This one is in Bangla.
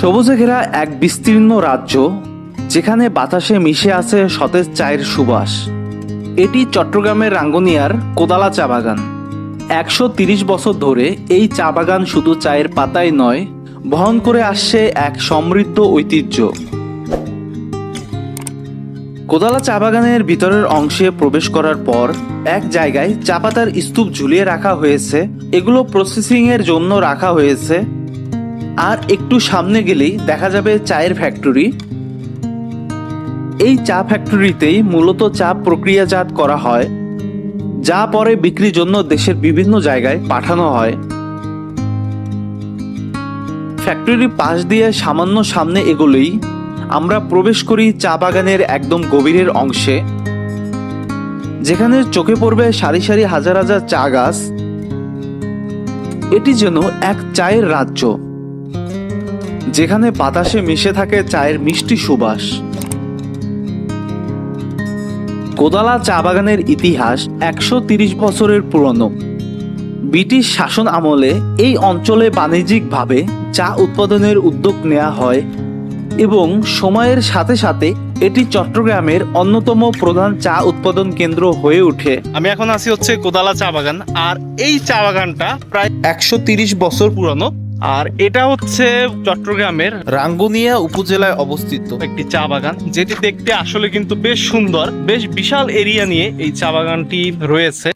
সবুজে ঘেরা এক বিস্তীর্ণ রাজ্য, যেখানে বাতাসে মিশে আছে সতেজ চায়ের সুবাস। এটি চট্টগ্রামের রাঙ্গুনিয়ার কোদালা চা বাগান। 130 বছর ধরে এই চা বাগান শুধু চায়ের পাতাই নয়, বহন করে আসছে এক সমৃদ্ধ ঐতিহ্য। কোদালা চা বাগানের ভিতরের অংশে প্রবেশ করার পর এক জায়গায় চা পাতার স্তূপ ঝুলিয়ে রাখা হয়েছে। এগুলো প্রসেসিং এর জন্য রাখা হয়েছে। আর একটু সামনে গেলেই দেখা যাবে চায়ের ফ্যাক্টরি। এই চা ফ্যাক্টরিতেই মূলত চা প্রক্রিয়াজাত করা হয়, যা পরে বিক্রির জন্য দেশের বিভিন্ন জায়গায় পাঠানো হয়। ফ্যাক্টরির পাশ দিয়ে সামান্য সামনে এগোলেই আমরা প্রবেশ করি চা বাগানের একদম গভীরের অংশে, যেখানে চোখে পড়বে সারি সারি হাজার হাজার চা গাছ। এটি যেন এক চায়ের রাজ্য, যেখানে বাতাসে মিশে থাকে চায়ের মিষ্টি সুবাস। কোদালা চা বাগানের ইতিহাস 130 বছরের পুরনো। ব্রিটিশ শাসন আমলে এই অঞ্চলে বাণিজ্যিকভাবে চা উৎপাদনের উদ্যোগ নেওয়া হয় এবং সময়ের সাথে সাথে এটি চট্টগ্রামের অন্যতম প্রধান চা উৎপাদন কেন্দ্র হয়ে ওঠে। আমি এখন আছি হচ্ছে কোদালা চা বাগান, আর এই চা বাগানটা প্রায় 130 বছর পুরনো। আর এটা হচ্ছে চট্টগ্রামের রাঙ্গুনিয়া উপজেলায় অবস্থিত একটি চা বাগান, যেটি দেখতে আসলে কিন্তু বেশ সুন্দর। বেশ বিশাল এরিয়া নিয়ে এই চা বাগানটি রয়েছে।